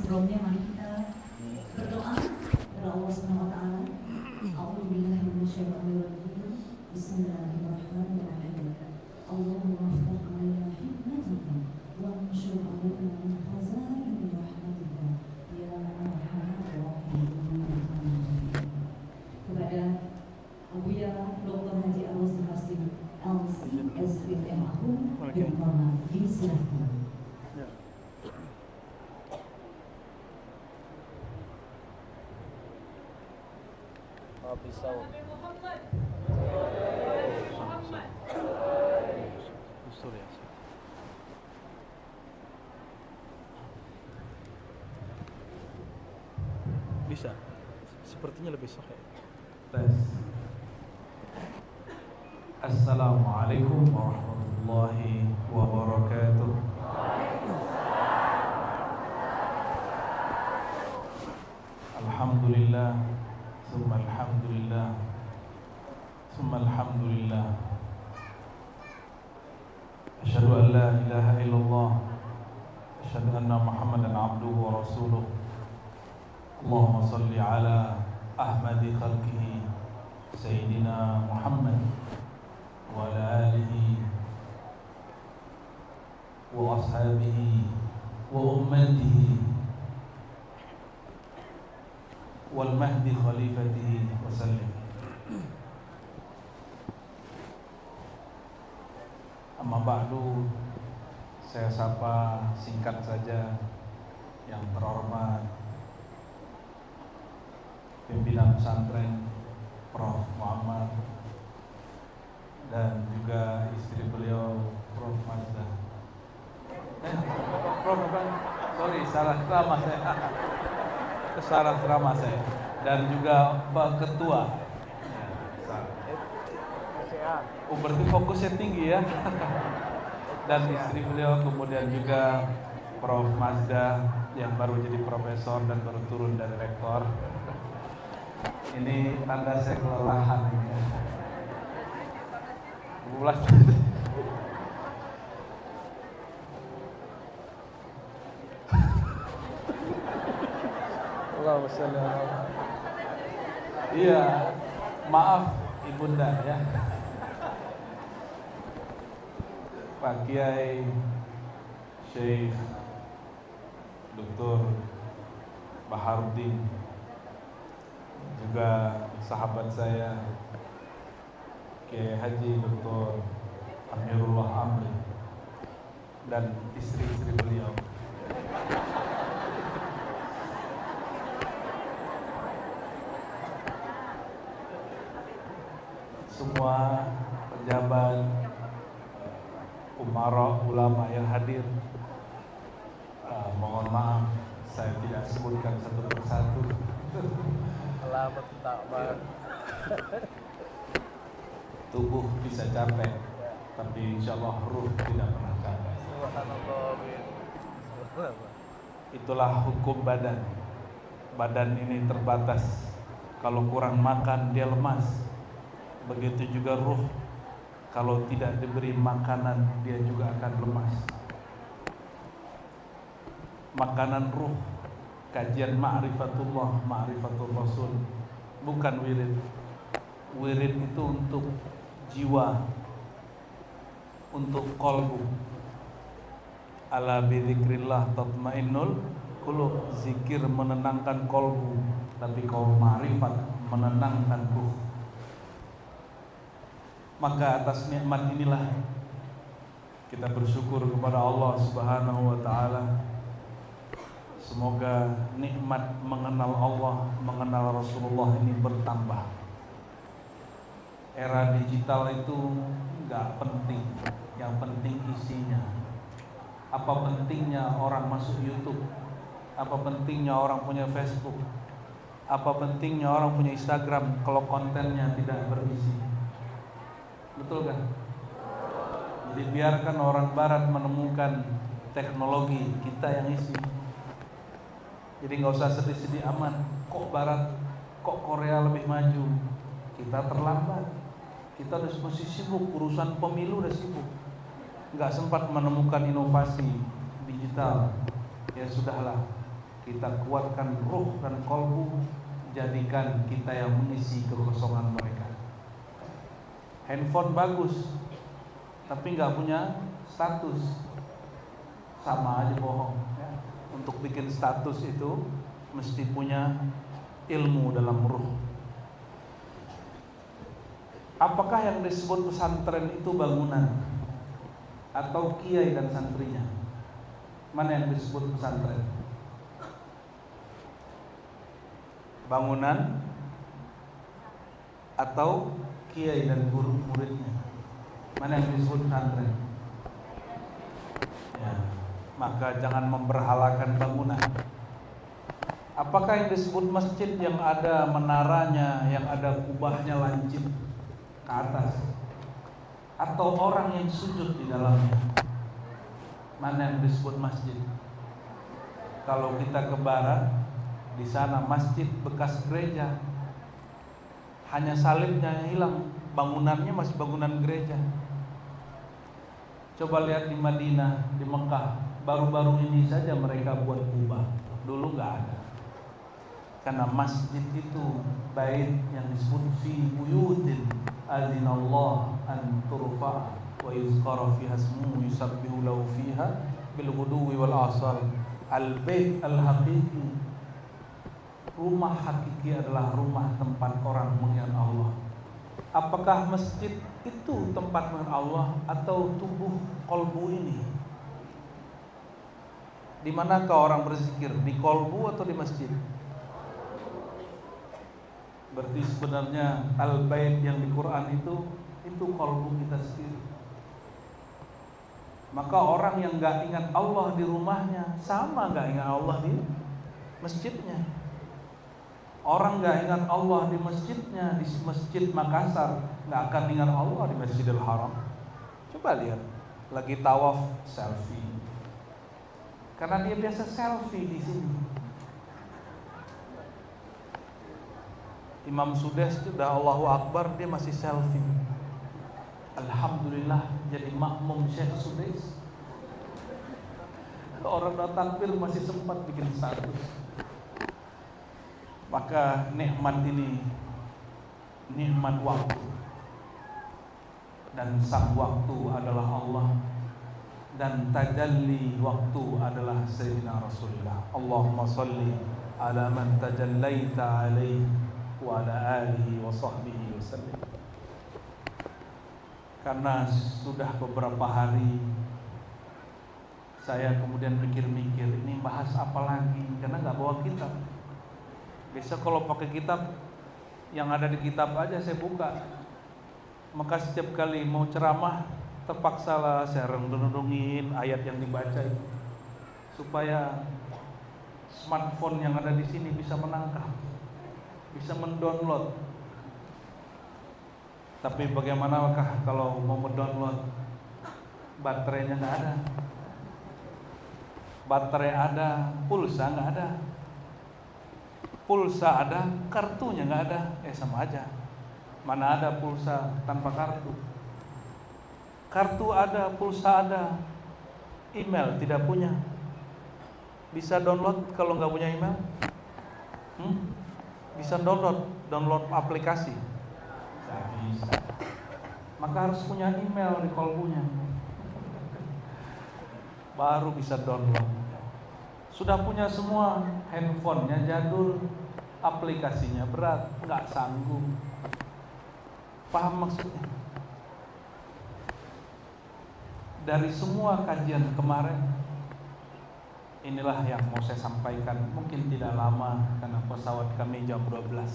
Sebelumnya mari kita berdoa kepada Allah Subhanahu wa taala. A'udzubillahi minasyaitonir rajim. Bismillahirrahmanirrahim. Allahumma iftah 'alaina hikmatika wa anshur 'alaina min khazaini rahmatika ya arhamar rahimin. Kepada Abuya Dr. Haji Al-Wazir Hasim LC Mahum dengan hormat disilakan. Pisau. Bisa. Sepertinya lebih sahih. Tes. Assalamualaikum warahmatullahi wabarakatuh. Alhamdulillah. Summa alhamdulillah. Summa alhamdulillah. Asyhadu an la ilaha illallah. Asyhadu anna Muhammadan abduhu wa rasuluh. Allahumma salli ala ahmadi khalqihi Sayyidina Muhammad wa ala alihi wa ashabihi wa ummatihi wal mahdi khalifatihi wa sallim. Amma ba'du, saya sapa singkat saja yang terhormat pimpinan pesantren Prof. Muhammad dan juga istri beliau Prof. Mazda. Prof. Sorry, salah ceramah saya. Kesalahan ceramah saya. Dan juga Pak Ketua. Berarti fokusnya tinggi ya. Dan istri beliau, kemudian juga Prof. Mazda yang baru jadi profesor dan baru turun dari rektor. Ini tanda saya kelelahan ini ya. 12. Iya, maaf ibunda ya. Pak Kiai Syekh Dr. Baharudin, juga sahabat saya Kiai Haji Dr. Amirullah Amri dan istri-istri beliau. Semua pejabat, umara, ulama yang hadir, mohon maaf saya tidak sebutkan satu persatu. Alamat takbar. Tubuh bisa capek, tapi insya Allah ruh tidak pernah capek. Itulah hukum badan. Badan ini terbatas. Kalau kurang makan dia lemas. Begitu juga ruh, kalau tidak diberi makanan dia juga akan lemas. Makanan ruh, kajian ma'rifatullah, ma'rifatul rasul, bukan wirid. Wirid itu untuk jiwa, untuk qalbu. Ala bidzikrillah tatmainnul qulub. Zikir menenangkan qalbu, tapi kalau ma'rifat menenangkan ruh. Maka atas nikmat inilah kita bersyukur kepada Allah Subhanahu wa taala. Semoga nikmat mengenal Allah, mengenal Rasulullah ini bertambah. Era digital itu enggak penting, yang penting isinya. Apa pentingnya orang masuk YouTube? Apa pentingnya orang punya Facebook? Apa pentingnya orang punya Instagram kalau kontennya tidak berisi? Betul kan? Jadi biarkan orang barat menemukan teknologi, kita yang isi. Jadi nggak usah sedih-sedih amat. Kok barat, kok Korea lebih maju? Kita terlambat. Kita udah masih sibuk, urusan pemilu udah sibuk. Nggak sempat menemukan inovasi digital. Ya sudahlah, kita kuatkan ruh dan kolbu, jadikan kita yang mengisi kekosongan mereka. Handphone bagus, tapi nggak punya status, sama aja bohong ya. Untuk bikin status itu mesti punya ilmu dalam ruh. Apakah yang disebut pesantren itu bangunan atau kiai dan santrinya? Mana yang disebut pesantren? Bangunan atau kiai dan guru muridnya? Mana yang disebut pesantren? Ya, maka jangan memberhalakan bangunan. Apakah yang disebut masjid yang ada menaranya, yang ada kubahnya lancip ke atas, atau orang yang sujud di dalamnya? Mana yang disebut masjid? Kalau kita ke barat, di sana masjid bekas gereja, hanya salibnya yang hilang, bangunannya masih bangunan gereja. Coba lihat di Madinah, di Mekah, baru-baru ini saja mereka buat kubah, dulu nggak ada. Karena masjid itu bait yang disebut fi buyutin adzinallah an turfa wa yuzkara fiha ismuhu yusabbihu lahu fiha bil ghuduwi wal asal. Al bait al haqiqi, rumah hakiki adalah rumah tempat orang mengingat Allah. Apakah masjid itu tempat mengingat Allah atau tubuh kolbu ini? Di manakah orang berzikir? Di kolbu atau di masjid? Berarti sebenarnya al-bait yang di Quran itu kolbu kita sendiri. Maka orang yang gak ingat Allah di rumahnya sama gak ingat Allah di masjidnya. Orang gak ingat Allah di masjidnya, di masjid Makassar, gak akan ingat Allah di Masjidil Haram. Coba lihat, lagi tawaf selfie, karena dia biasa selfie di sini. Imam Sudes sudah Allahu Akbar, dia masih selfie. Alhamdulillah jadi makmum Syekh Sudes. Orang datang takbir masih sempat bikin status. Maka nikmat ini nikmat waktu, dan sang waktu adalah Allah, dan tajalli waktu adalah Sayyidina Rasulullah. Allahumma salli ala man tajallaita alaihi wa ala alihi wa sahbihi wasallam. Karena sudah beberapa hari saya kemudian mikir-mikir, ini bahas apa lagi, karena gak bawa kitab. Besok kalau pakai kitab, yang ada di kitab aja saya buka. Maka setiap kali mau ceramah, terpaksalah saya renung-renungin ayat yang dibaca itu, supaya smartphone yang ada di sini bisa menangkap, bisa mendownload. Tapi bagaimanakah kalau mau mendownload, baterainya nggak ada, baterai ada, pulsa nggak ada, pulsa ada, kartunya nggak ada, sama aja. Mana ada pulsa tanpa kartu? Kartu ada, pulsa ada, email tidak punya. Bisa download kalau nggak punya email? Bisa download aplikasi? Nggak bisa. Maka harus punya email di kolbunya, baru bisa download. Sudah punya semua, handphonenya jadul, aplikasinya berat, nggak sanggup. Paham maksudnya? Dari semua kajian kemarin, inilah yang mau saya sampaikan. Mungkin tidak lama karena pesawat kami jam 12,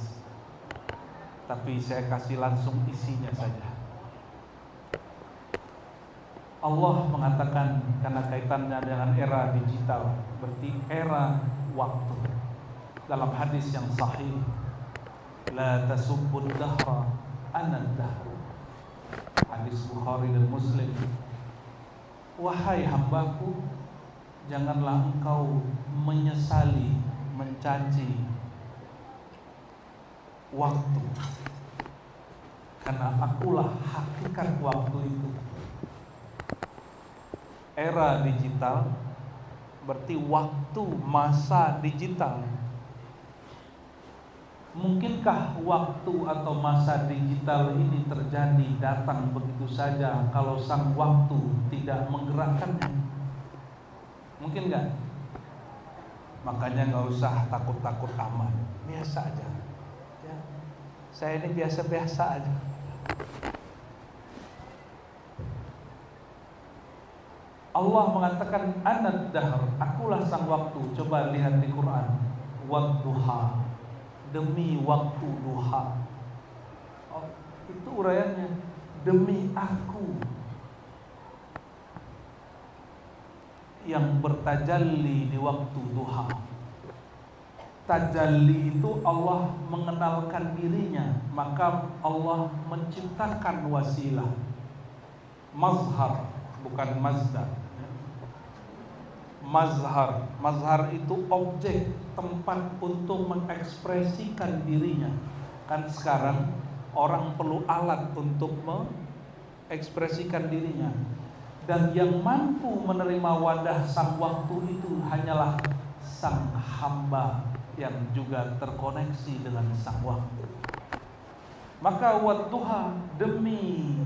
tapi saya kasih langsung isinya saja. Allah mengatakan, karena kaitannya dengan era digital, berarti era waktu. Dalam hadis yang sahih, la tasubbud dahra ana dahru. Hadis Bukhari dan Muslim. Wahai hambaku, janganlah engkau menyesali, mencaci waktu, karena akulah hakikat waktu itu. Era digital Berarti waktu masa digital. Mungkinkah waktu atau masa digital ini terjadi datang begitu saja kalau sang waktu tidak menggerakkannya? Mungkin nggak? Makanya nggak usah takut-takut amat, biasa aja. Ya. Saya ini biasa-biasa aja. Allah mengatakan anad dahr, akulah sang waktu. Coba lihat di Quran, wadduha, demi waktu duha. Oh, itu uraiannya, demi aku yang bertajalli di waktu duha. Tajalli itu Allah mengenalkan dirinya, maka Allah menciptakan wasilah. Mazhar, bukan mazdar. Mazhar, mazhar itu objek, tempat untuk mengekspresikan dirinya. Kan sekarang orang perlu alat untuk mengekspresikan dirinya. Dan yang mampu menerima wadah sang waktu itu hanyalah sang hamba yang juga terkoneksi dengan sang waktu. Maka wadduha, demi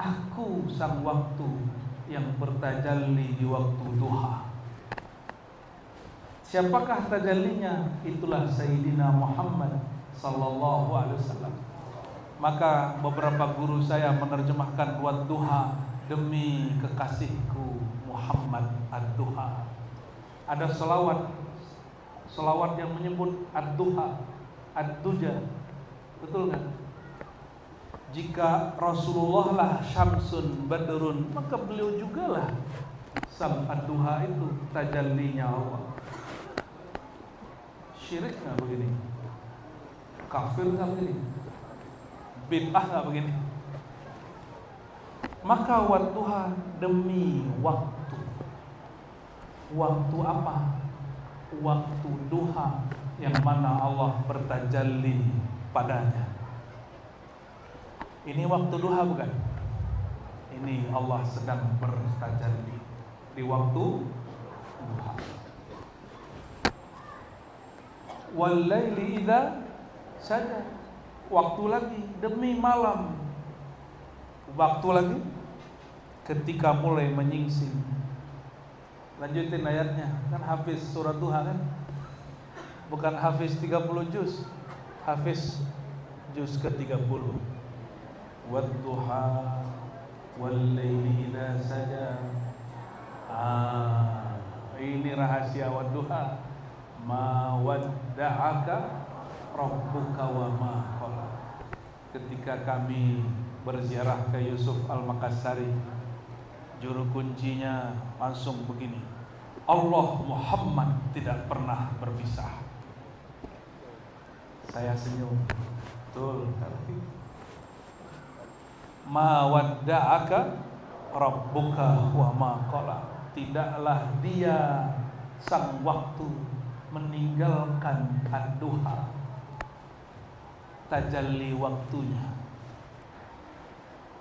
aku sang waktu yang bertajalli di waktu duha. Siapakah tajallinya? Itulah Sayyidina Muhammad sallallahu alaihi wasallam. Maka beberapa guru saya menerjemahkan wadduha, demi kekasihku Muhammad ad-duha. Ada selawat yang menyebut ad-duha, ad-duja. Betul kan? Jika Rasulullah lah syamsun badrun, maka beliau jugalah sang ad-duha itu, tajallinya Allah. Syirik nggak begini? Kafir nggak begini? Bid'ah nggak begini? Maka wadduha, demi waktu. Waktu apa? Waktu duha, yang mana Allah bertajalli padanya. Ini waktu duha bukan? Ini Allah sedang bertajalli di waktu duha. Wal laili idza saja, waktu lagi, demi malam. Waktu lagi ketika mulai menyingsing. Lanjutin ayatnya, kan hafiz surat duha kan? Bukan hafiz 30 juz, hafiz juz ke-30. Wadduha wal laili idza saja. Ini rahasia wadduha. Ma wadda'aka rabbuka wa ma qala. Ketika kami berziarah ke Yusuf Al-Makassari, juru kuncinya langsung begini, Allah Muhammad tidak pernah berpisah. Saya senyum. Betul. Ma wadda'aka rabbuka wa ma qala. Tidaklah dia sang waktu meninggalkan ad-duha, tajalli waktunya.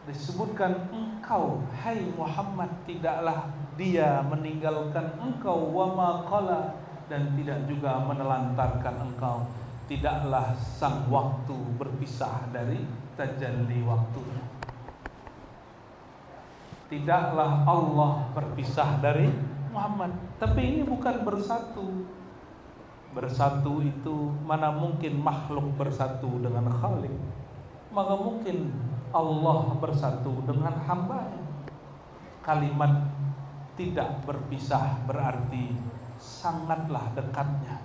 Disebutkan engkau, hai Muhammad, tidaklah dia meninggalkan engkau, wa ma qala, dan tidak juga menelantarkan engkau. Tidaklah sang waktu berpisah dari tajalli waktunya. Tidaklah Allah berpisah dari Muhammad. Tapi ini bukan bersatu. Bersatu itu mana mungkin makhluk bersatu dengan Khalik. Maka mungkin Allah bersatu dengan hambanya. Kalimat tidak berpisah berarti sangatlah dekatnya.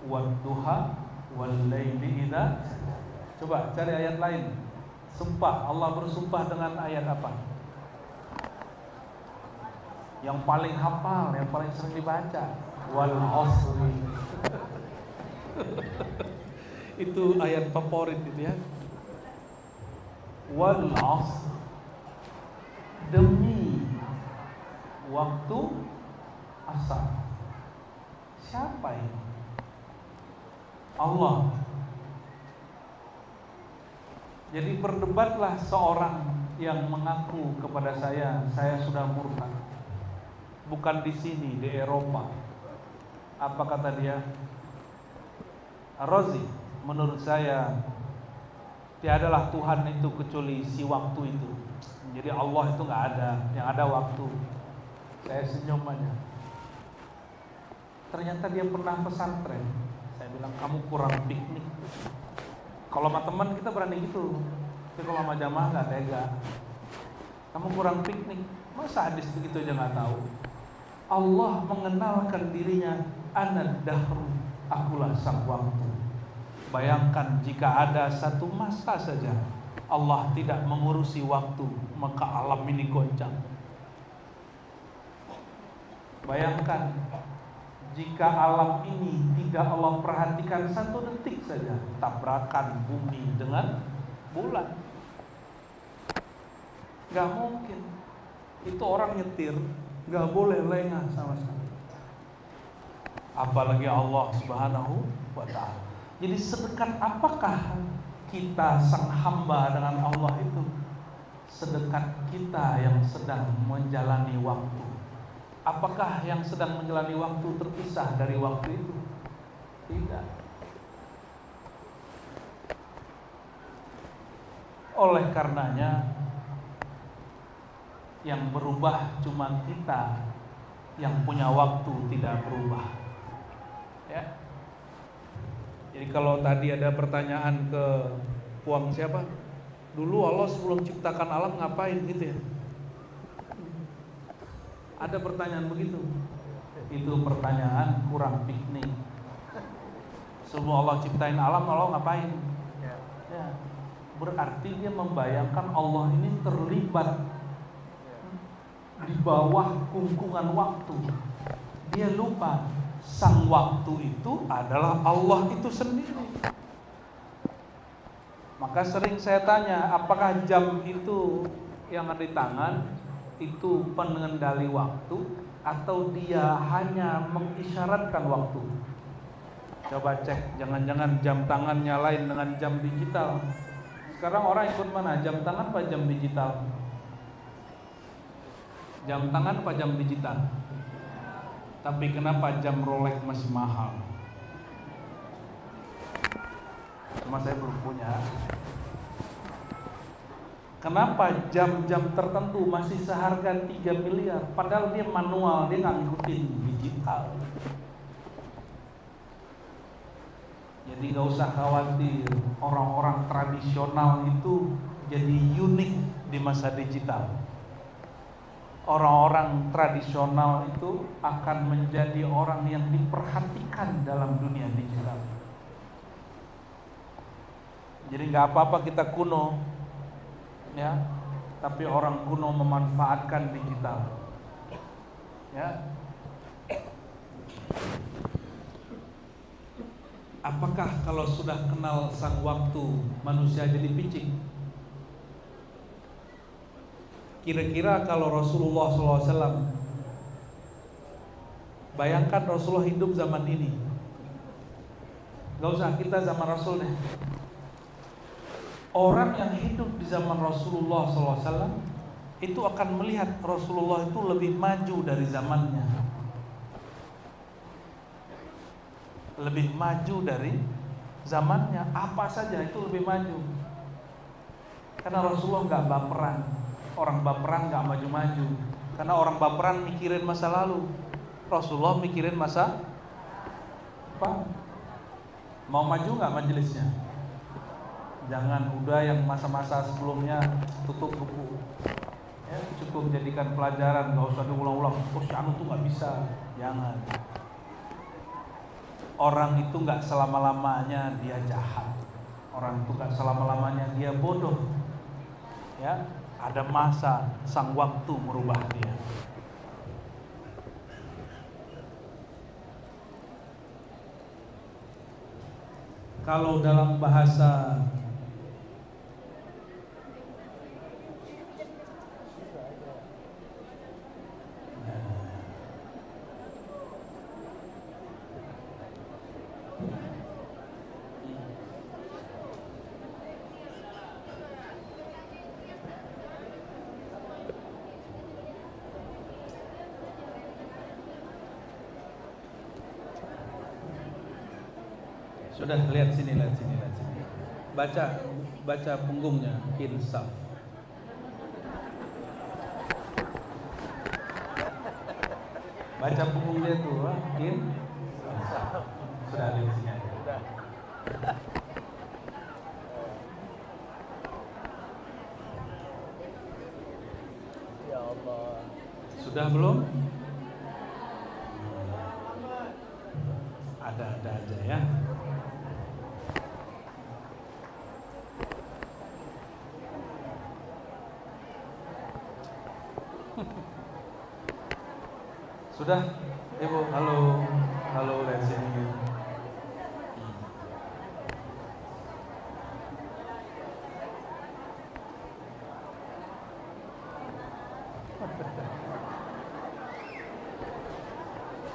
Wadduha wal laili idza. Coba cari ayat lain. Sumpah, Allah bersumpah dengan ayat apa? Yang paling hafal, yang paling sering dibaca. Wal asri. Itu ayat favorit gitu ya. Wal asr, demi waktu asar. Siapa ini? Allah. Jadi berdebatlah seorang yang mengaku kepada saya sudah murtad. Bukan di sini, di Eropa. Apa kata dia? Rozi, menurut saya tiadalah Tuhan itu kecuali si waktu itu. Jadi Allah itu nggak ada, yang ada waktu. Saya senyum aja. Ternyata dia pernah pesantren. Saya bilang kamu kurang piknik. Kalau sama teman kita berani gitu, tapi kalau sama jamaah nggak tega. Kamu kurang piknik. Masa hadis begitu aja nggak tahu? Allah mengenalkan dirinya, ana dahru, akulah sang waktu. Bayangkan jika ada satu masa saja Allah tidak mengurusi waktu, maka alam ini goncang. Bayangkan jika alam ini tidak Allah perhatikan satu detik saja, tabrakan bumi dengan bulan. Gak mungkin. Itu orang nyetir gak boleh lengah sama sekali. Apalagi Allah Subhanahu wa ta'ala. Jadi sedekat apakah kita sang hamba dengan Allah itu? Sedekat kita yang sedang menjalani waktu. Apakah yang sedang menjalani waktu terpisah dari waktu itu? Tidak. Oleh karenanya yang berubah cuma kita, yang punya waktu tidak berubah. Ya. Jadi kalau tadi ada pertanyaan ke Puang siapa? Dulu Allah sebelum ciptakan alam ngapain gitu ya? Ada pertanyaan begitu. Itu pertanyaan kurang piknik. Sebelum Allah ciptain alam, Allah ngapain? Ya. Berarti dia membayangkan Allah ini terlibat di bawah kungkungan waktu. Dia lupa sang waktu itu adalah Allah itu sendiri. Maka sering saya tanya, apakah jam itu yang ada di tangan itu pengendali waktu atau dia hanya mengisyaratkan waktu? Coba cek, jangan-jangan jam tangan nyalain dengan jam digital. Sekarang orang ikut mana? Jam tangan apa jam digital? Jam tangan apa jam digital? Tapi kenapa jam Rolex masih mahal? Cuma saya belum punya. Kenapa jam-jam tertentu masih seharga 3 miliar? Padahal dia manual, dia nggak ngikutin digital. Jadi nggak usah khawatir, orang-orang tradisional itu jadi unik di masa digital. Orang-orang tradisional itu akan menjadi orang yang diperhatikan dalam dunia digital. Jadi nggak apa-apa kita kuno, ya, tapi orang kuno memanfaatkan digital, ya. Apakah kalau sudah kenal sang waktu manusia jadi picik? Kira-kira kalau Rasulullah SAW, bayangkan Rasulullah hidup zaman ini, gak usah kita zaman Rasul deh. Orang yang hidup di zaman Rasulullah SAW itu akan melihat Rasulullah itu lebih maju dari zamannya, lebih maju dari zamannya. Apa saja itu lebih maju, karena Rasulullah gak baperan. Orang baperan gak maju-maju, karena orang baperan mikirin masa lalu. Rasulullah mikirin masa apa? Mau maju gak majelisnya? Jangan udah yang masa-masa sebelumnya tutup buku, ya, cukup jadikan pelajaran, gak usah diulang-ulang. Oh si anu tuh gak bisa. Jangan. Orang itu gak selama-lamanya dia jahat. Orang itu gak selama-lamanya dia bodoh, ya. Ada masa sang waktu merubah dia. Kalau dalam bahasa Sudah, lihat sini. Baca punggungnya, insaf. Baca punggung dia tuh, insaf. Sudah, lihat sini aja. Ya Allah. Sudah belum? Ada aja ya. Sudah, Ibu, halo, lihat sini.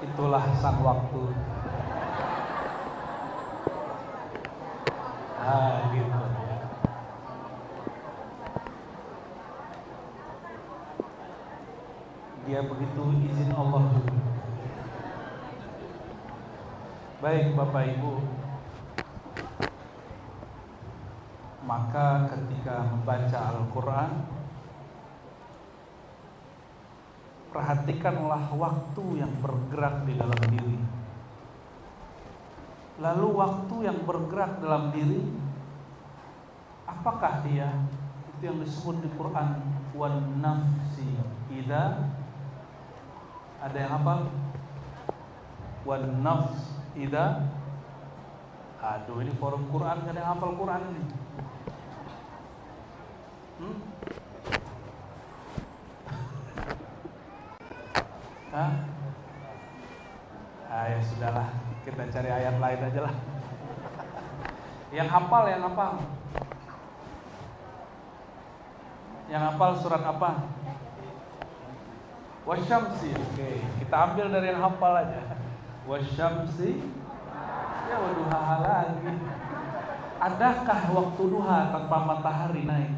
Itulah sang waktu. Gitu ya. Dia begitu izin Allah juga. Baik Bapak Ibu, maka ketika membaca Al-Quran, perhatikanlah waktu yang bergerak di dalam diri. Lalu waktu yang bergerak dalam diri, apakah dia? Itu yang disebut di Quran wan nafsi idza. Ada yang hafal? Wan nafs idza. Aduh, ini forum Quran, gak ada yang hafal Quran ini. Ya sudahlah, kita cari ayat lain aja lah. Yang hafal. Yang hafal surat apa? Wasyamsi. Oke, kita ambil dari yang hafal aja. Wasyamsi. Ya waduha lagi. Adakah waktu duha tanpa matahari naik?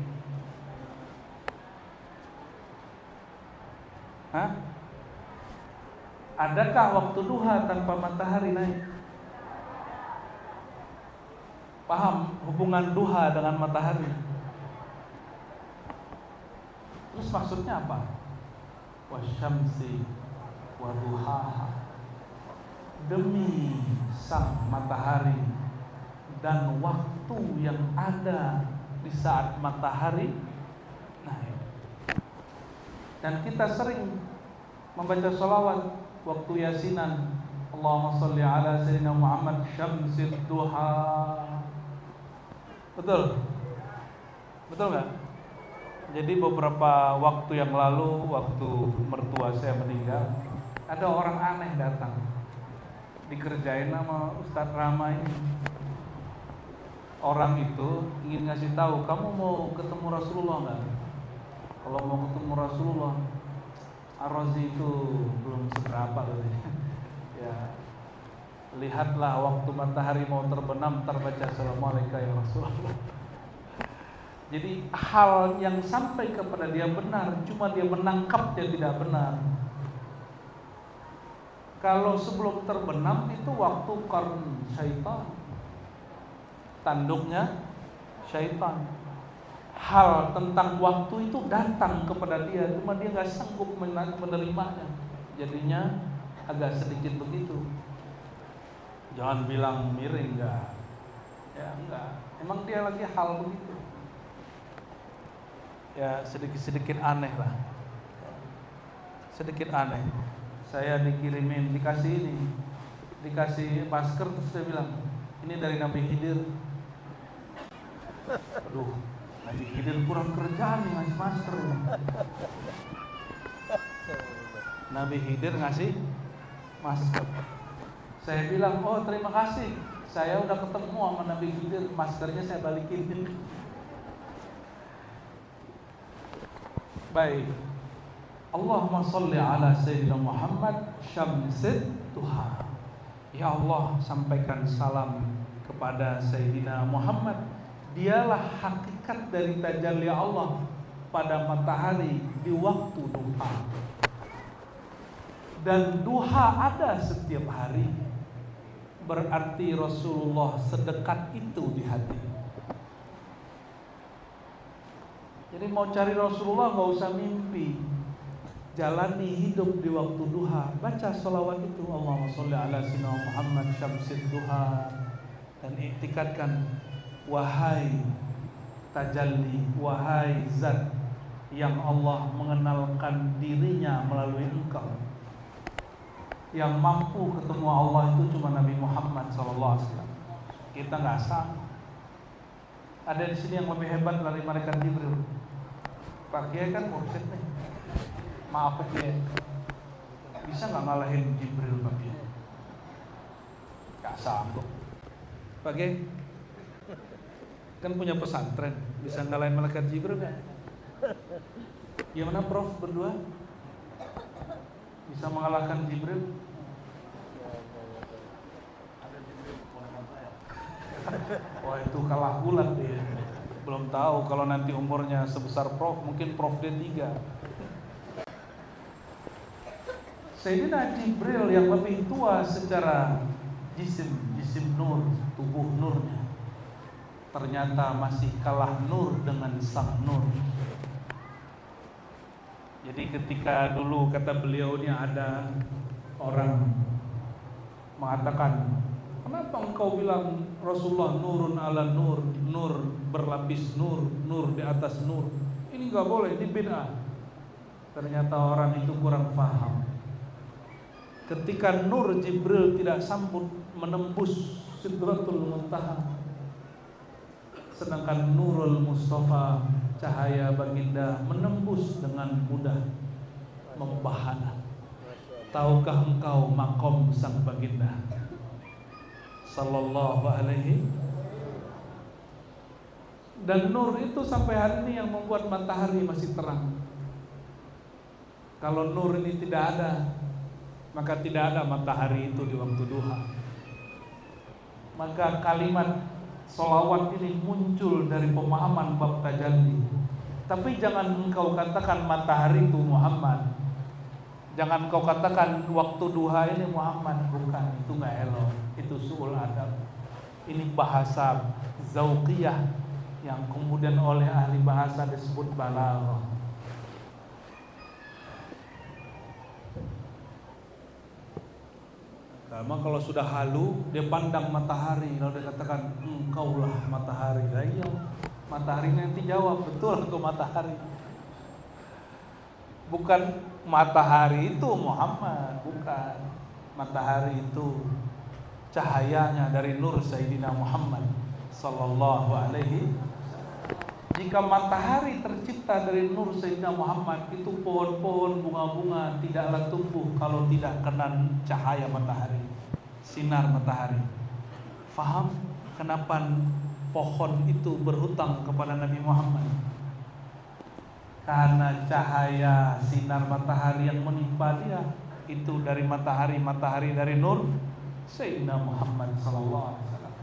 Adakah waktu duha tanpa matahari naik? Paham hubungan duha dengan matahari? Terus maksudnya apa? Wasyamsi wa duhaha. Demi sang matahari dan waktu yang ada di saat matahari naik. Dan kita sering membaca sholawat waktu yasinan, Allahumma sholli ala sayyidina Muhammad syamsid duha. Betul nggak? Jadi beberapa waktu yang lalu, waktu mertua saya meninggal, ada orang aneh datang, dikerjain sama Ustadz Rama ini. Orang itu ingin ngasih tahu, kamu mau ketemu Rasulullah nggak? Kalau mau ketemu Rasulullah, Ar-Razi itu belum seberapa katanya. Ya, lihatlah waktu matahari mau terbenam, terbaca Assalamualaikum ya Rasulullah. Jadi hal yang sampai kepada dia benar, cuma dia menangkapnya tidak benar. Kalau sebelum terbenam itu waktu qarn syaitan, tanduknya syaitan. Hal tentang waktu itu datang kepada dia, cuma dia nggak sanggup menerimanya. Jadinya agak sedikit begitu. Jangan bilang miring, enggak. Ya enggak. Emang dia lagi hal begitu. Ya sedikit aneh lah. Sedikit aneh. Saya dikasih masker, terus saya bilang, ini dari Nabi Khidir. Aduh, Nabi Khidir kurang kerjaan nih ngasih masker. Nabi Khidir ngasih masker. Saya bilang, oh terima kasih, saya udah ketemu sama Nabi Khidir, maskernya saya balikin. Baik, Allahumma sholli ala sayyidina Muhammad syamsid duha. Ya Allah, sampaikan salam kepada Sayyidina Muhammad. Dialah hakikat dari tajalli Allah pada matahari di waktu duha. Dan duha ada setiap hari. berarti Rasulullah sedekat itu di hati. Jadi mau cari Rasulullah gak usah mimpi, jalani hidup di waktu duha, baca sholawat itu, Allahumma sholli ala sayyidina Muhammad syamsid duha, dan iktikadkan, wahai tajalli, wahai zat yang Allah mengenalkan dirinya melalui engkau, yang mampu ketemu Allah itu cuma Nabi Muhammad SAW. Kita nggak sanggup. Ada di sini yang lebih hebat dari malaikat Jibril. Pak Kiai kan mursyid nih. Maaf Pak Kiai, bisa nggak ngalahin Jibril Pak Kiai? Nggak sanggup. Pak Kiai kan punya pesantren, bisa ngalahin malaikat Jibril kan? Gimana Prof berdua? Bisa mengalahkan Jibril? Wah itu kalah bulat dia. Belum tahu kalau nanti umurnya sebesar Prof, mungkin Prof D3. Sayyidina Jibril yang lebih tua secara jisim nur, tubuh nurnya, ternyata masih kalah nur dengan sang nur. Jadi ketika dulu kata beliau ini ada orang mengatakan, kenapa engkau bilang Rasulullah nurun ala nur, nur berlapis nur, nur di atas nur? Ini enggak boleh, ini bid'ah. Ternyata orang itu kurang paham. Ketika nur Jibril tidak sambut menembus Sidratul Muntaha, sedangkan nurul Mustafa, cahaya baginda, menembus dengan mudah, membahana. Tahukah engkau makom sang baginda sallallahu alaihi? Dan nur itu sampai hari ini yang membuat matahari masih terang. Kalau nur ini tidak ada, maka tidak ada matahari itu di waktu duha. Maka kalimat sholawat ini muncul dari pemahaman bab tajalli. Tapi jangan engkau katakan matahari itu Muhammad, jangan engkau katakan waktu duha ini Muhammad. Bukan, itu gak elok, itu su'ul adab. Ini bahasa zauqiyah yang kemudian oleh ahli bahasa disebut balaghah. Karena kalau sudah halu, dia pandang matahari, lalu dia katakan, engkaulah matahari. Lah iya, matahari nanti jawab, betul engkau matahari. Bukan matahari itu Muhammad, bukan. Matahari itu cahayanya dari nur Sayyidina Muhammad sallallahu alaihi. Jika matahari tercipta dari nur Sayyidina Muhammad, itu pohon-pohon, bunga-bunga tidaklah tumbuh kalau tidak kena cahaya matahari, sinar matahari. Faham kenapa pohon itu berhutang kepada Nabi Muhammad? Karena cahaya sinar matahari yang menimpa dia itu dari matahari dari nur Sayyidina Muhammad sallallahu alaihi wasallam.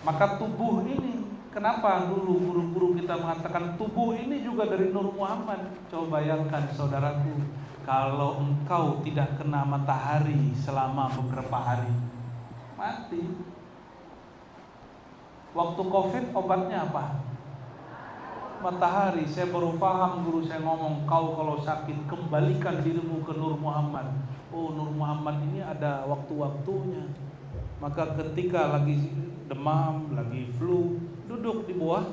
Maka tubuh ini, kenapa dulu guru-guru kita mengatakan tubuh ini juga dari Nur Muhammad? Coba bayangkan saudaraku, kalau engkau tidak kena matahari selama beberapa hari, mati. Waktu Covid obatnya apa? Matahari. Saya baru paham, guru saya ngomong, kau kalau sakit kembalikan dirimu ke Nur Muhammad. Oh, Nur Muhammad ini ada waktu-waktunya. Maka ketika lagi demam, lagi flu, duduk di bawah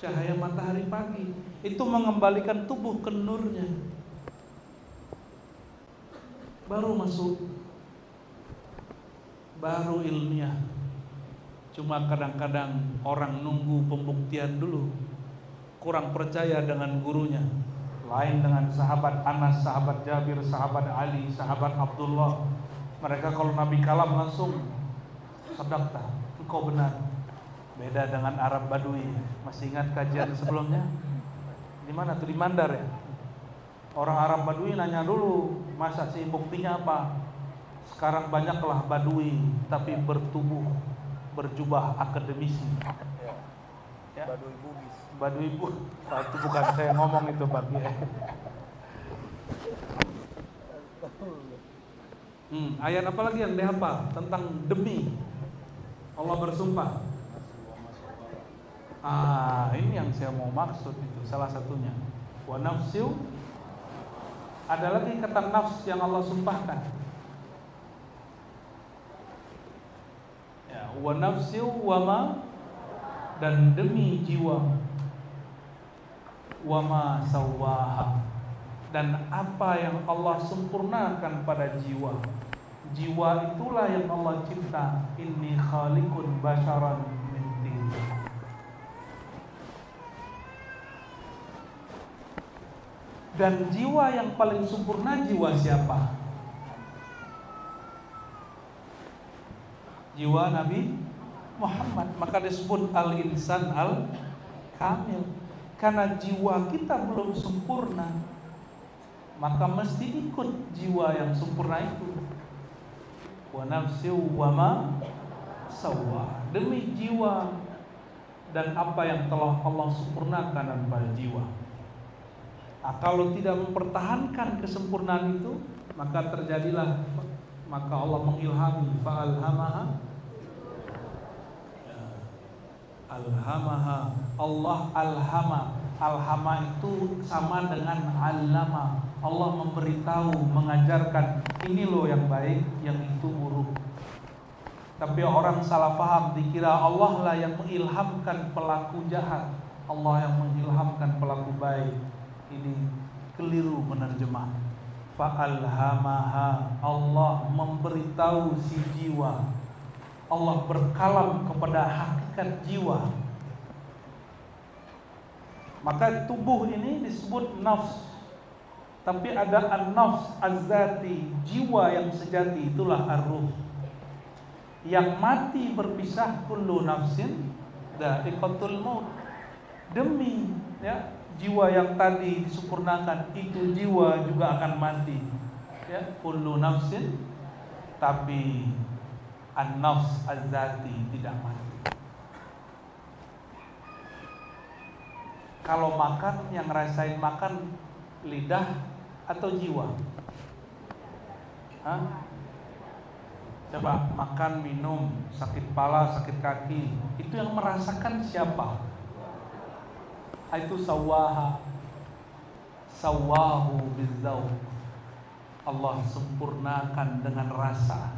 cahaya matahari pagi, itu mengembalikan tubuh ke nurnya. Baru masuk, baru ilmiah. Cuma kadang-kadang orang nunggu pembuktian dulu, kurang percaya dengan gurunya. Lain dengan sahabat Anas, sahabat Jabir, sahabat Ali, sahabat Abdullah. Mereka kalau Nabi kalam langsung sadaqta, engkau benar. Beda dengan Arab Badui. Masih ingat kajian sebelumnya? Di mana tuh, di Mandar ya? Orang Arab Badui nanya dulu, masa sih buktinya apa? Sekarang banyaklah Badui tapi bertubuh, berjubah akademisi. Ya. Badui Bugis. Badui Bu. Nah, itu bukan saya ngomong itu Pak. Ayat apa lagi yang dihafal tentang demi? Allah bersumpah. Ini yang saya mau maksud itu salah satunya. Wa nafsiu. Ada lagi kata nafs yang Allah sumpahkan. Ya, wa nafsiu wa ma, dan demi jiwa, wa ma sawwaha, dan apa yang Allah sempurnakan pada jiwa. Jiwa itulah yang Allah cipta. Inni khaliqun basyaran min tin. Dan jiwa yang paling sempurna jiwa siapa? Jiwa Nabi Muhammad. Maka disebut al-insan al-kamil. Karena jiwa kita belum sempurna, maka mesti ikut jiwa yang sempurna itu. Wa nafsi wa ma sawwa, demi jiwa dan apa yang telah Allah sempurnakan pada jiwa. Nah, kalau tidak mempertahankan kesempurnaan itu, maka terjadilah, maka Allah mengilhami, fa'alhamaha, alhamaha, Allah alhama itu sama dengan allama. Allah memberitahu, mengajarkan, ini loh yang baik, yang itu buruk. Tapi orang salah paham, dikira Allah lah yang mengilhamkan pelaku jahat, Allah yang mengilhamkan pelaku baik. Ini keliru menerjemah. Fa'alhamaha, Allah memberitahu si jiwa. Allah berkalam kepada hakikat jiwa. Maka tubuh ini disebut nafs. Tapi ada an-nafs az-zati, jiwa yang sejati, itulah ar-ruh. Yang mati berpisah, kullu nafsin dha'iqatul maut. Demi ya, jiwa yang tadi disempurnakan, itu jiwa juga akan mati. Ya, kullu nafsin, tapi an-nafs az-zati tidak mati. Kalau makan, yang ngerasain makan lidah atau jiwa? Coba makan, minum, sakit kepala, sakit kaki, itu yang merasakan siapa? Itu sawaha, sawahu bizzauq. Allah sempurnakan dengan rasa.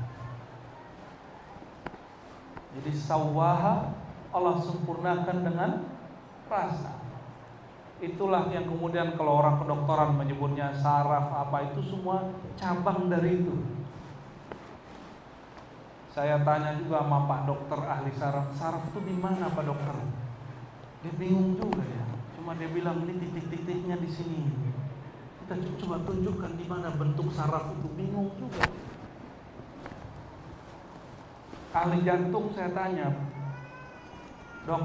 Jadi sawaha, Allah sempurnakan dengan rasa. Itulah yang kemudian kalau orang kedokteran menyebutnya saraf apa, itu semua cabang dari itu. Saya tanya juga sama Pak Dokter ahli saraf, saraf itu di mana Pak Dokter? Dia bingung juga ya. Cuma dia bilang ini titik-titiknya di sini. Kita coba tunjukkan di mana bentuk saraf itu, bingung juga. Ahli jantung saya tanya, Dok,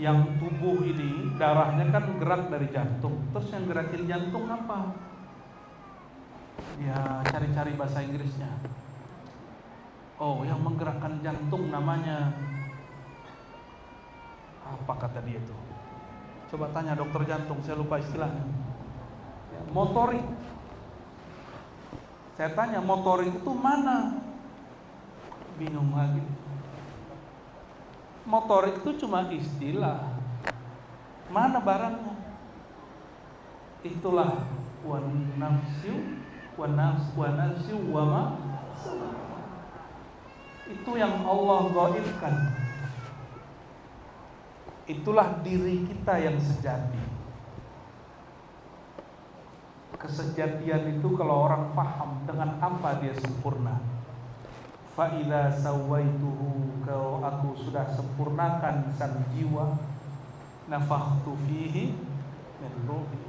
yang tubuh ini darahnya kan gerak dari jantung, terus yang gerakin jantung apa? Ya cari-cari bahasa Inggrisnya. Oh, yang menggerakkan jantung namanya apa kata dia itu? Coba tanya dokter jantung, saya lupa istilahnya. Motorik. Saya tanya motorik itu mana? Bingung lagi. Motorik itu cuma istilah. Mana barangnya? Itulah wa nafsu wa ma. Itu yang Allah gaibkan. Itulah diri kita yang sejati. Kesejatian itu kalau orang paham dengan apa dia sempurna. Fa idza sawaituhu, kalau aku sudah sempurnakan sang jiwa, nafakhtu fihi min ruhi,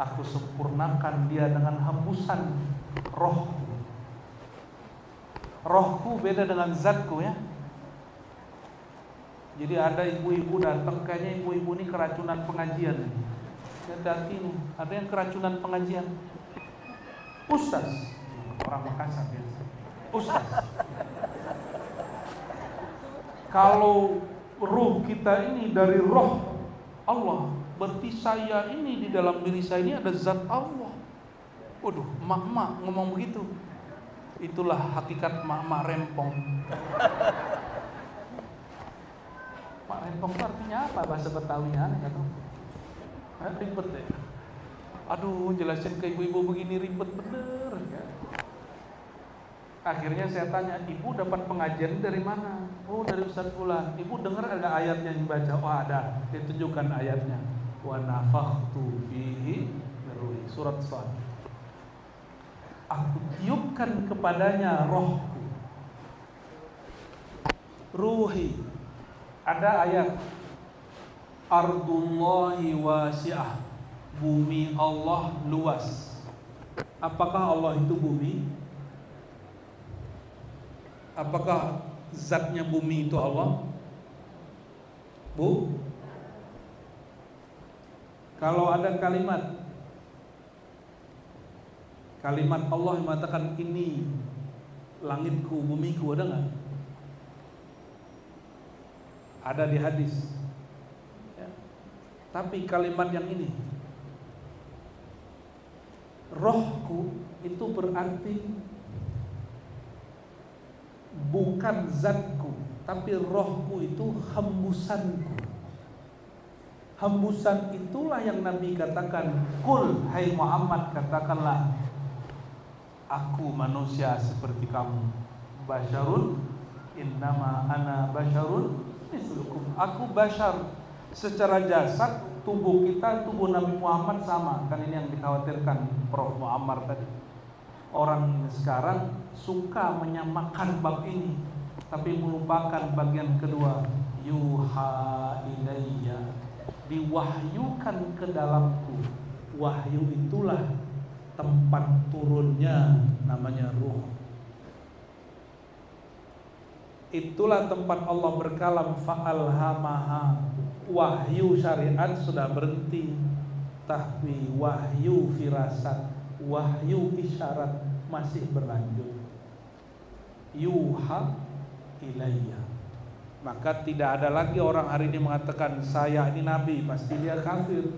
aku sempurnakan dia dengan hembusan rohku. Rohku beda dengan zatku ya. Jadi ada ibu-ibu datang, kayaknya ibu-ibu ini keracunan pengajian. Hati nih, ada yang keracunan pengajian. Ustaz, orang Makassar biasa. Ustaz, kalau ruh kita ini dari roh Allah, berarti saya ini di dalam diri saya ini ada zat Allah. Waduh, emak-emak ngomong begitu. Itulah hakikat mak rempong. Mak rempong itu artinya apa bahasa Betawinya? Nggak tahu. Ribet deh. Aduh, jelasin ke ibu-ibu begini ribet bener ya. Akhirnya saya tanya, ibu dapat pengajian dari mana? Oh, dari Ustaz Fulan. Ibu dengar ada ayatnya yang baca? Oh, ada. Ditunjukkan ayatnya. Wa nafakhtu fihi min ruhi. Surat Shad. Aku tiupkan kepadanya rohku. Ruhi. Ada ayat. Ardullahi wasi'ah. Bumi Allah luas. Apakah Allah itu bumi? Apakah zatnya bumi itu Allah? Bu? Kalau ada kalimat Allah yang mengatakan ini langitku, bumiku, ada nggak? Ada di hadis ya. Tapi kalimat yang ini rohku itu berarti bukan zatku, tapi rohku itu hembusanku. Hembusan itulah yang Nabi katakan, Qul, hai Muhammad, katakanlah, aku manusia seperti kamu. Basyarun, innama ana basyarun mislukum. Aku basyar. Secara jasad, tubuh kita, tubuh Nabi Muhammad sama. Kan ini yang dikhawatirkan Prof. Muammar tadi. Orang sekarang suka menyamakan bab ini, tapi melupakan bagian kedua. Yuha ilayya, diwahyukan ke dalamku. Wahyu itulah tempat turunnya, namanya ruh. Itulah tempat Allah berkalam. Fa'alhamaha. Wahyu syariat sudah berhenti, tapi wahyu firasat, wahyu isyarat masih berlanjut. Yuha ilayya. Maka tidak ada lagi orang hari ini mengatakan saya ini nabi, pasti dia kafir.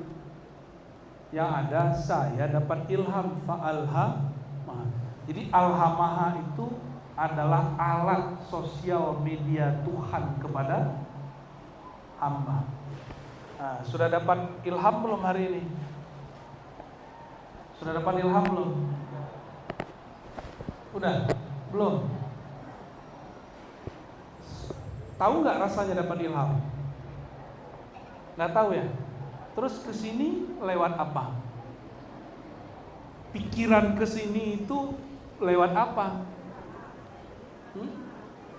Yang ada saya dapat ilham. Fa'alhamaha. Jadi alhamaha itu adalah alat sosial media Tuhan kepada hamba. Nah, sudah dapat ilham belum hari ini? Sudah dapat ilham belum? Udah? Belum? Tahu nggak rasanya dapat ilham? Nggak tahu ya? Terus kesini lewat apa? Pikiran kesini itu lewat apa?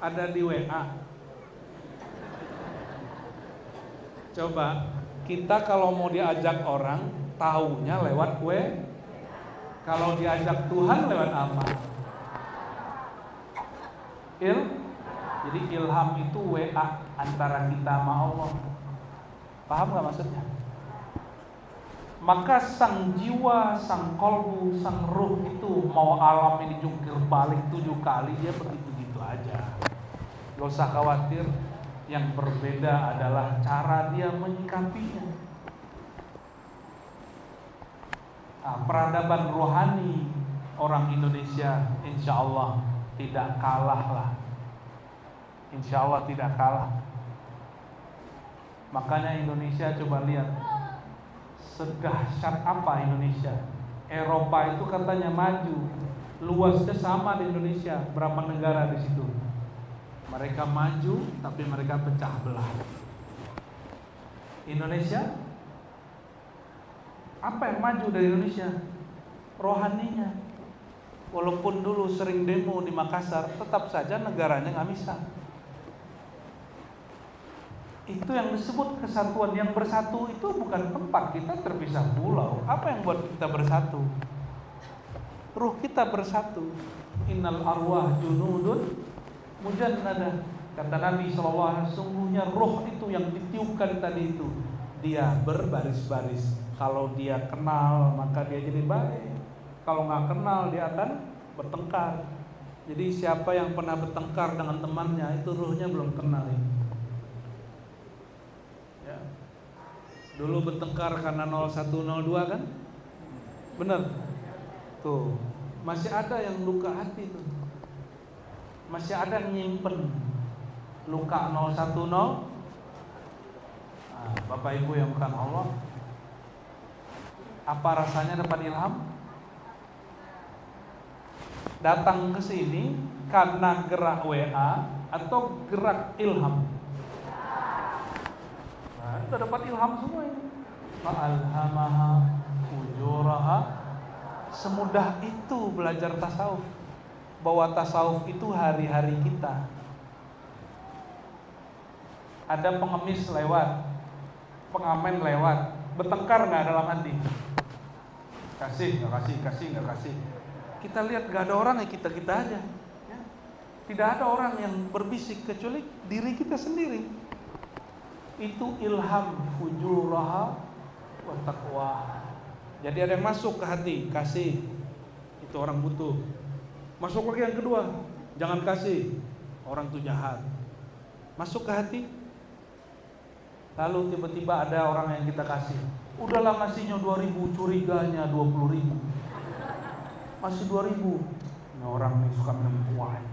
Ada di WA. Coba kita kalau mau diajak orang, taunya lewat WA. Kalau diajak Tuhan lewat apa? Jadi ilham itu WA antara kita sama Allah. Paham gak maksudnya? Maka sang jiwa, sang kolbu, sang ruh itu mau alam ini jungkir balik 7 kali, dia begitu-gitu aja. Gak usah khawatir. Yang berbeda adalah cara dia menyikapinya. Nah, peradaban rohani orang Indonesia insya Allah tidak kalah lah. Insya Allah tidak kalah. Makanya Indonesia coba lihat sedahsyat apa Indonesia. Eropa itu katanya maju, luasnya sama di Indonesia. Berapa negara di situ? Mereka maju, tapi mereka pecah belah. Indonesia, apa yang maju dari Indonesia? Rohaninya. Walaupun dulu sering demo di Makassar, tetap saja negaranya nggak bisa. Itu yang disebut kesatuan. Yang bersatu itu bukan tempat kita terpisah pulau. Apa yang buat kita bersatu? Ruh kita bersatu. Innal arwah junudun mujannada. Kata Nabi SAW, sungguhnya roh itu yang ditiupkan tadi itu, dia berbaris-baris. Kalau dia kenal maka dia jadi baik. Kalau nggak kenal dia akan bertengkar. Jadi siapa yang pernah bertengkar dengan temannya itu ruhnya belum kenal ini. Ya. Dulu bertengkar karena 0102 kan? Bener. Tuh masih ada yang luka hati tuh. masih ada nyimpen luka 010. Bapak Ibu yang bukan Allah, apa rasanya dapat ilham? Datang ke sini karena gerak WA atau gerak ilham? Nah, itu dapat ilham semua ini. Fa'alhamaha fujuraha. Semudah itu belajar tasawuf. Bahwa tasawuf itu hari-hari kita. Ada pengemis lewat, pengamen lewat, bertengkar nggak dalam hati? Kasih, nggak kasih, kasih, nggak kasih. Kita lihat nggak ada orang, ya kita aja. Ya. Tidak ada orang yang berbisik kecuali diri kita sendiri. Itu ilham fujuraha wa taqwa. Jadi ada yang masuk ke hati, kasih. Itu orang butuh. Masuk lagi yang kedua, jangan kasih. Orang itu jahat. Masuk ke hati. Lalu tiba-tiba ada orang yang kita kasih. Udahlah ngasihnya 2.000, curiganya 20.000. Masih 2.000. Ini orang nih suka minum wine.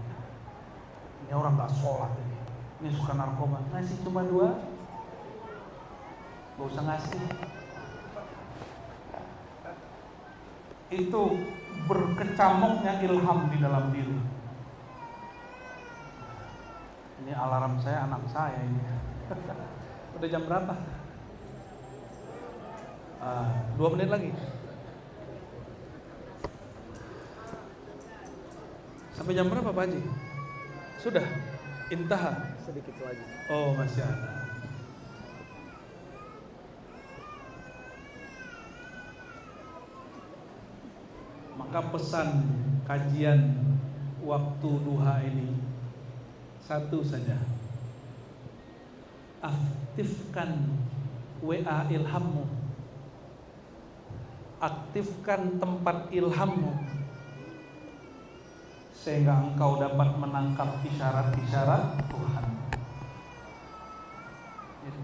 Ini orang gak sholat ini. Ini suka narkoba. Ngasih cuma 2. Gak usah ngasih. Itu berkecamuknya ilham di dalam diri. Ini alarm saya, anak saya ini. Udah jam berapa? 2 menit lagi. Sampai jam berapa Pak Haji? Sudah? Intaha? Sedikit lagi. Oh masih ada. Maka pesan kajian waktu duha ini satu saja. Aktifkan WA ilhammu. Aktifkan tempat ilhammu, sehingga engkau dapat menangkap isyarat-isyarat Tuhan.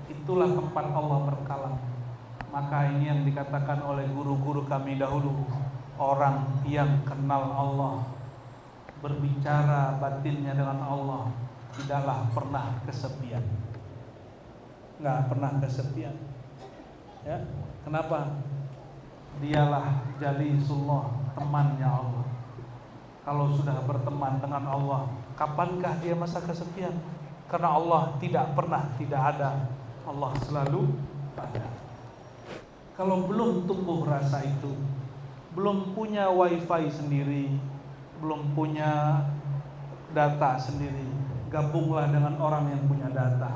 Itulah tempat Allah berkalam. Maka ini yang dikatakan oleh guru-guru kami dahulu, orang yang kenal Allah, berbicara batinnya dengan Allah, tidaklah pernah kesepian. Nggak pernah kesepian. Ya, kenapa? Dialah jalisullah, temannya Allah. Kalau sudah berteman dengan Allah, kapankah dia masa kesepian? Karena Allah tidak pernah tidak ada. Allah selalu ada. Kalau belum tumbuh rasa itu, belum punya wifi sendiri, belum punya data sendiri, gabunglah dengan orang yang punya data.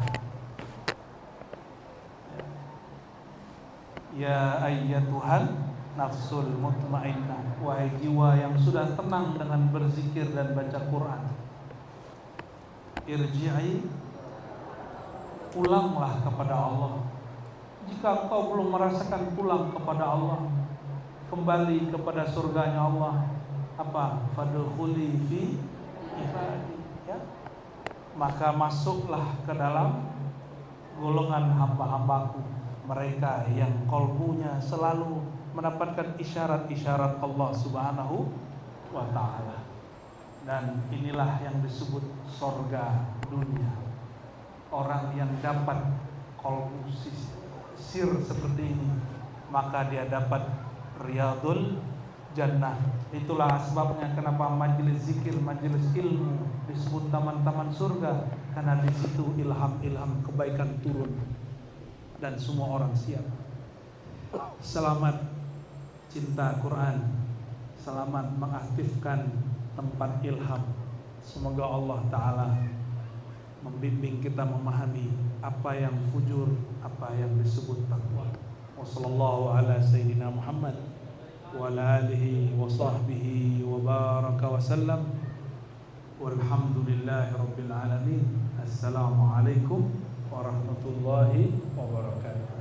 Ya ayyatuhan nafsul mutmainnah, wahai jiwa yang sudah tenang dengan berzikir dan baca Quran, irji'i, pulanglah kepada Allah. Jika engkau belum merasakan pulang kepada Allah, kembali kepada surganya Allah, apa? Fadkhuli fi ibadi, ya? Maka masuklah ke dalam golongan hamba-hambaku, mereka yang kolbunya selalu mendapatkan isyarat-isyarat Allah Subhanahu wa ta'ala. Dan inilah yang disebut sorga dunia. Orang yang dapat kolbu sir seperti ini, maka dia dapat riyadul jannah. Itulah asbabnya kenapa majelis zikir, majelis ilmu disebut taman-taman surga, karena di situ ilham-ilham kebaikan turun dan semua orang siap. Selamat cinta Quran, selamat mengaktifkan tempat ilham. Semoga Allah Ta'ala membimbing kita memahami apa yang fujur, apa yang disebut taqwa. Wassallallahu ala sayyidina Muhammad wa ala alihi wa sahbihi wa baraka wa sallam. Walhamdulillahi rabbil alamin. Assalamualaikum warahmatullahi wabarakatuh.